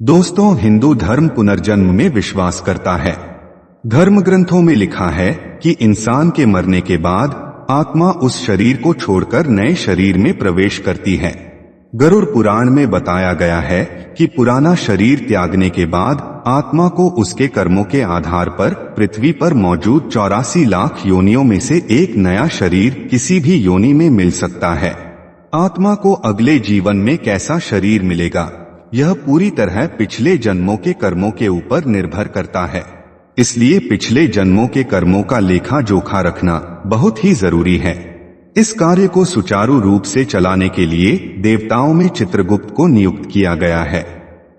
दोस्तों, हिंदू धर्म पुनर्जन्म में विश्वास करता है। धर्म ग्रंथों में लिखा है कि इंसान के मरने के बाद आत्मा उस शरीर को छोड़कर नए शरीर में प्रवेश करती है। गरुड़ पुराण में बताया गया है कि पुराना शरीर त्यागने के बाद आत्मा को उसके कर्मों के आधार पर पृथ्वी पर मौजूद 84 लाख योनियों में से एक नया शरीर किसी भी योनि में मिल सकता है। आत्मा को अगले जीवन में कैसा शरीर मिलेगा, यह पूरी तरह पिछले जन्मों के कर्मों के ऊपर निर्भर करता है। इसलिए पिछले जन्मों के कर्मों का लेखा जोखा रखना बहुत ही जरूरी है। इस कार्य को सुचारू रूप से चलाने के लिए देवताओं में चित्रगुप्त को नियुक्त किया गया है।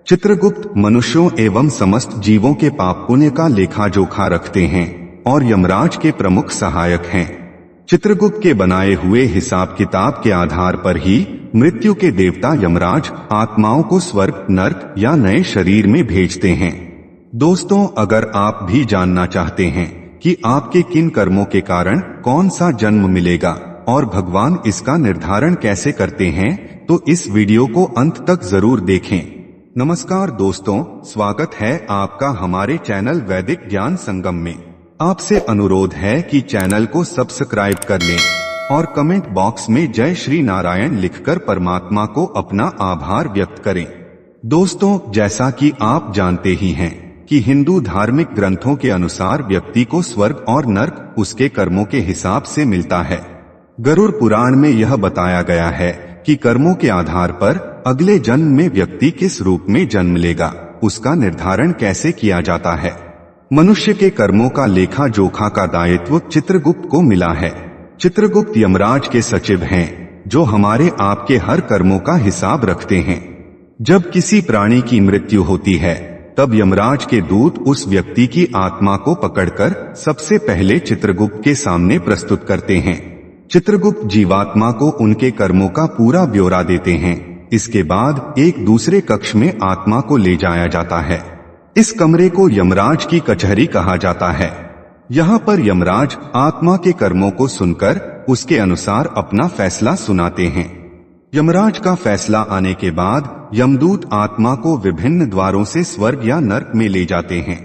चित्रगुप्त मनुष्यों एवं समस्त जीवों के पाप पुण्य का लेखा जोखा रखते हैं और यमराज के प्रमुख सहायक हैं। चित्रगुप्त के बनाए हुए हिसाब किताब के आधार पर ही मृत्यु के देवता यमराज आत्माओं को स्वर्ग, नर्क या नए शरीर में भेजते हैं। दोस्तों, अगर आप भी जानना चाहते हैं कि आपके किन कर्मों के कारण कौन सा जन्म मिलेगा और भगवान इसका निर्धारण कैसे करते हैं, तो इस वीडियो को अंत तक जरूर देखें। नमस्कार दोस्तों, स्वागत है आपका हमारे चैनल वैदिक ज्ञान संगम में। आपसे अनुरोध है कि चैनल को सब्सक्राइब कर लें और कमेंट बॉक्स में जय श्री नारायण लिखकर परमात्मा को अपना आभार व्यक्त करें। दोस्तों, जैसा कि आप जानते ही हैं कि हिंदू धार्मिक ग्रंथों के अनुसार व्यक्ति को स्वर्ग और नर्क उसके कर्मों के हिसाब से मिलता है। गरुड़ पुराण में यह बताया गया है कि कर्मों के आधार पर अगले जन्म में व्यक्ति किस रूप में जन्म लेगा, उसका निर्धारण कैसे किया जाता है। मनुष्य के कर्मों का लेखा जोखा का दायित्व चित्रगुप्त को मिला है। चित्रगुप्त यमराज के सचिव हैं, जो हमारे आपके हर कर्मों का हिसाब रखते हैं। जब किसी प्राणी की मृत्यु होती है, तब यमराज के दूत उस व्यक्ति की आत्मा को पकड़कर सबसे पहले चित्रगुप्त के सामने प्रस्तुत करते हैं। चित्रगुप्त जीवात्मा को उनके कर्मों का पूरा ब्यौरा देते हैं। इसके बाद एक दूसरे कक्ष में आत्मा को ले जाया जाता है। इस कमरे को यमराज की कचहरी कहा जाता है। यहाँ पर यमराज आत्मा के कर्मों को सुनकर उसके अनुसार अपना फैसला सुनाते हैं। यमराज का फैसला आने के बाद यमदूत आत्मा को विभिन्न द्वारों से स्वर्ग या नर्क में ले जाते हैं।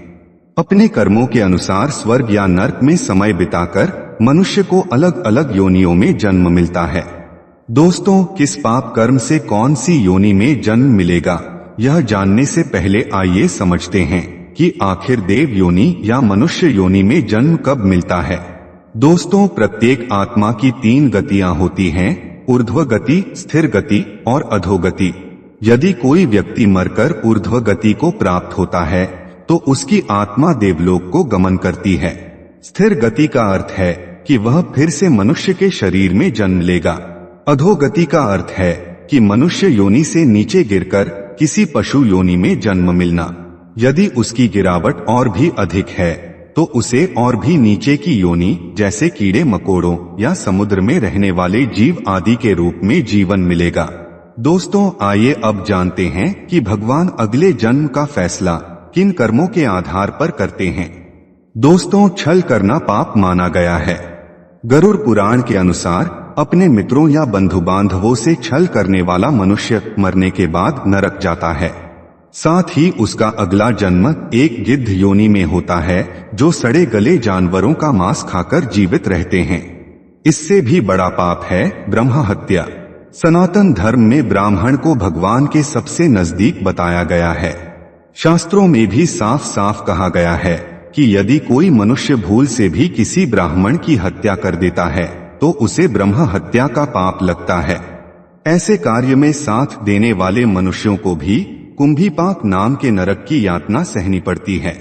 अपने कर्मों के अनुसार स्वर्ग या नर्क में समय बिताकर मनुष्य को अलग अलग योनियों में जन्म मिलता है। दोस्तों, किस पाप कर्म से कौन सी योनि में जन्म मिलेगा, यह जानने से पहले आइए समझते हैं कि आखिर देव योनि या मनुष्य योनि में जन्म कब मिलता है। दोस्तों, प्रत्येक आत्मा की 3 गतियां होती हैं: ऊर्ध्व गति, स्थिर गति और अधोगति। यदि कोई व्यक्ति मरकर ऊर्ध्व गति को प्राप्त होता है तो उसकी आत्मा देवलोक को गमन करती है। स्थिर गति का अर्थ है कि वह फिर से मनुष्य के शरीर में जन्म लेगा। अधोगति का अर्थ है कि मनुष्य योनि से नीचे गिरकर किसी पशु योनि में जन्म मिलना। यदि उसकी गिरावट और भी अधिक है तो उसे और भी नीचे की योनि, जैसे कीड़े मकोड़ों या समुद्र में रहने वाले जीव आदि के रूप में जीवन मिलेगा। दोस्तों, आइए अब जानते हैं कि भगवान अगले जन्म का फैसला किन कर्मों के आधार पर करते हैं। दोस्तों, छल करना पाप माना गया है। गरुड़ पुराण के अनुसार अपने मित्रों या बंधु बांधवों से छल करने वाला मनुष्य मरने के बाद नरक जाता है। साथ ही उसका अगला जन्म एक गिद्ध योनि में होता है, जो सड़े गले जानवरों का मांस खाकर जीवित रहते हैं। इससे भी बड़ा पाप है ब्रह्म हत्या। सनातन धर्म में ब्राह्मण को भगवान के सबसे नजदीक बताया गया है। शास्त्रों में भी साफ साफ कहा गया है कि यदि कोई मनुष्य भूल से भी किसी ब्राह्मण की हत्या कर देता है तो उसे ब्रह्म हत्या का पाप लगता है। ऐसे कार्य में साथ देने वाले मनुष्यों को भी कुंभीपाक नाम के नरक की यातना सहनी पड़ती है।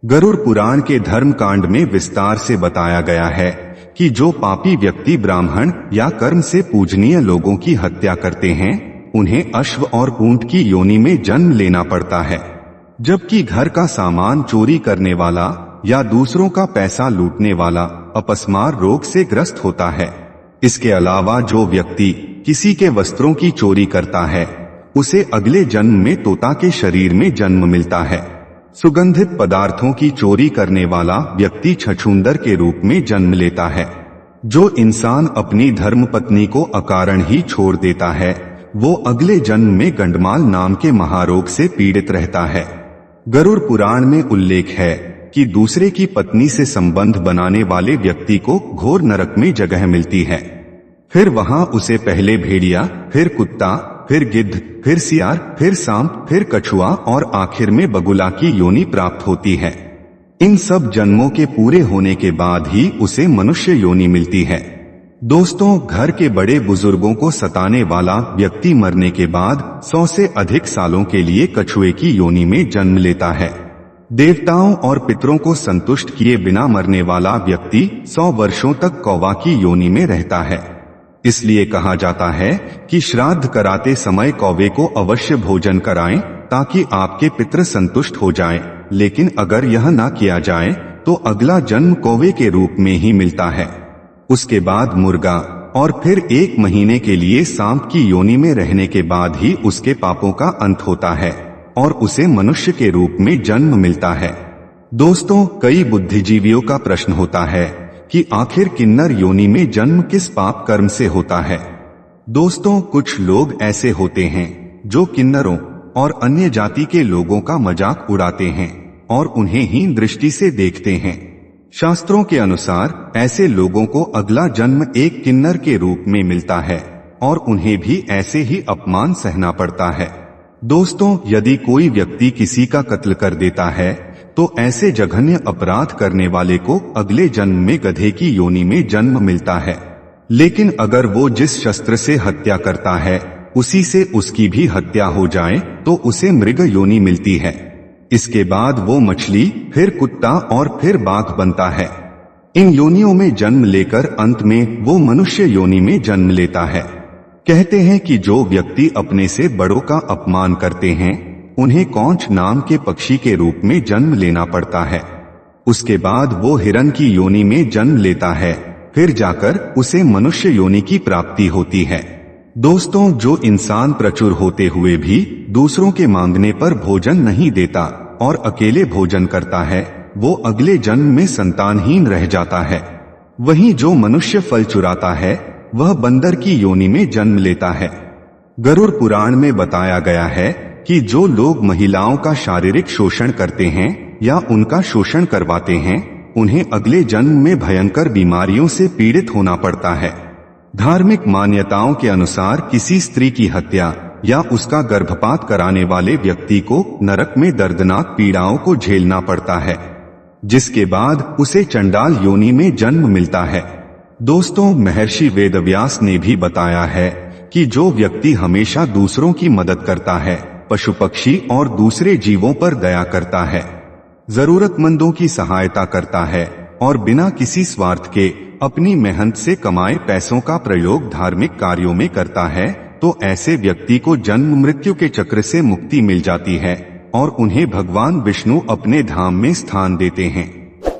गरुड़ पुराण के धर्म कांड में विस्तार से बताया गया है कि जो पापी व्यक्ति ब्राह्मण या कर्म से पूजनीय लोगों की हत्या करते हैं, उन्हें अश्व और ऊंट की योनि में जन्म लेना पड़ता है। जबकि घर का सामान चोरी करने वाला या दूसरों का पैसा लूटने वाला अपस्मार रोग से ग्रस्त होता है। इसके अलावा जो व्यक्ति किसी के वस्त्रों की चोरी करता है, उसे अगले जन्म में तोता के शरीर में जन्म मिलता है। सुगंधित पदार्थों की चोरी करने वाला व्यक्ति छछूंदर के रूप में जन्म लेता है। जो इंसान अपनी धर्मपत्नी को अकारण ही छोड़ देता है, वो अगले जन्म में गंडमाल नाम के महारोग से पीड़ित रहता है। गरुड़ पुराण में उल्लेख है कि दूसरे की पत्नी से संबंध बनाने वाले व्यक्ति को घोर नरक में जगह मिलती है। फिर वहां उसे पहले भेड़िया, फिर कुत्ता, फिर गिद्ध, फिर सियार, फिर सांप, फिर कछुआ और आखिर में बगुला की योनि प्राप्त होती है। इन सब जन्मों के पूरे होने के बाद ही उसे मनुष्य योनि मिलती है। दोस्तों, घर के बड़े बुजुर्गों को सताने वाला व्यक्ति मरने के बाद 100 से अधिक सालों के लिए कछुए की योनि में जन्म लेता है। देवताओं और पितरों को संतुष्ट किए बिना मरने वाला व्यक्ति 100 वर्षों तक कौवा की योनि में रहता है। इसलिए कहा जाता है कि श्राद्ध कराते समय कौवे को अवश्य भोजन कराएं ताकि आपके पितृ संतुष्ट हो जाएं। लेकिन अगर यह ना किया जाए तो अगला जन्म कौवे के रूप में ही मिलता है। उसके बाद मुर्गा और फिर 1 महीने के लिए सांप की योनि में रहने के बाद ही उसके पापों का अंत होता है और उसे मनुष्य के रूप में जन्म मिलता है। दोस्तों, कई बुद्धिजीवियों का प्रश्न होता है कि आखिर किन्नर योनि में जन्म किस पाप कर्म से होता है। दोस्तों, कुछ लोग ऐसे होते हैं जो किन्नरों और अन्य जाति के लोगों का मजाक उड़ाते हैं और उन्हें हीन दृष्टि से देखते हैं। शास्त्रों के अनुसार ऐसे लोगों को अगला जन्म एक किन्नर के रूप में मिलता है और उन्हें भी ऐसे ही अपमान सहना पड़ता है। दोस्तों, यदि कोई व्यक्ति किसी का कत्ल कर देता है तो ऐसे जघन्य अपराध करने वाले को अगले जन्म में गधे की योनि में जन्म मिलता है। लेकिन अगर वो जिस शस्त्र से हत्या करता है उसी से उसकी भी हत्या हो जाए तो उसे मृग योनि मिलती है। इसके बाद वो मछली, फिर कुत्ता और फिर बाघ बनता है। इन योनियों में जन्म लेकर अंत में वो मनुष्य योनि में जन्म लेता है। कहते हैं कि जो व्यक्ति अपने से बड़ों का अपमान करते हैं उन्हें कौंच नाम के पक्षी के रूप में जन्म लेना पड़ता है। उसके बाद वो हिरन की योनि में जन्म लेता है, फिर जाकर उसे मनुष्य योनि की प्राप्ति होती है। दोस्तों, जो इंसान प्रचुर होते हुए भी दूसरों के मांगने पर भोजन नहीं देता और अकेले भोजन करता है वो अगले जन्म में संतानहीन रह जाता है। वहीं जो मनुष्य फल चुराता है वह बंदर की योनि में जन्म लेता है। गरुड़ पुराण में बताया गया है कि जो लोग महिलाओं का शारीरिक शोषण करते हैं या उनका शोषण करवाते हैं उन्हें अगले जन्म में भयंकर बीमारियों से पीड़ित होना पड़ता है। धार्मिक मान्यताओं के अनुसार किसी स्त्री की हत्या या उसका गर्भपात कराने वाले व्यक्ति को नरक में दर्दनाक पीड़ाओं को झेलना पड़ता है, जिसके बाद उसे चंडाल योनि में जन्म मिलता है। दोस्तों, महर्षि वेदव्यास ने भी बताया है कि जो व्यक्ति हमेशा दूसरों की मदद करता है, पशु पक्षी और दूसरे जीवों पर दया करता है, जरूरतमंदों की सहायता करता है और बिना किसी स्वार्थ के अपनी मेहनत से कमाए पैसों का प्रयोग धार्मिक कार्यों में करता है तो ऐसे व्यक्ति को जन्म मृत्यु के चक्र से मुक्ति मिल जाती है और उन्हें भगवान विष्णु अपने धाम में स्थान देते हैं।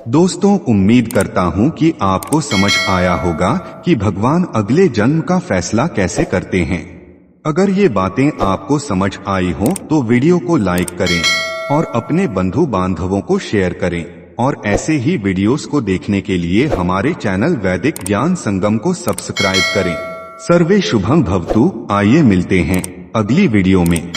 दोस्तों, उम्मीद करता हूँ कि आपको समझ आया होगा कि भगवान अगले जन्म का फैसला कैसे करते हैं। अगर ये बातें आपको समझ आई हो तो वीडियो को लाइक करें और अपने बंधु बांधवों को शेयर करें और ऐसे ही वीडियोस को देखने के लिए हमारे चैनल वैदिक ज्ञान संगम को सब्सक्राइब करें। सर्वे शुभम भवतु। आइए मिलते हैं अगली वीडियो में।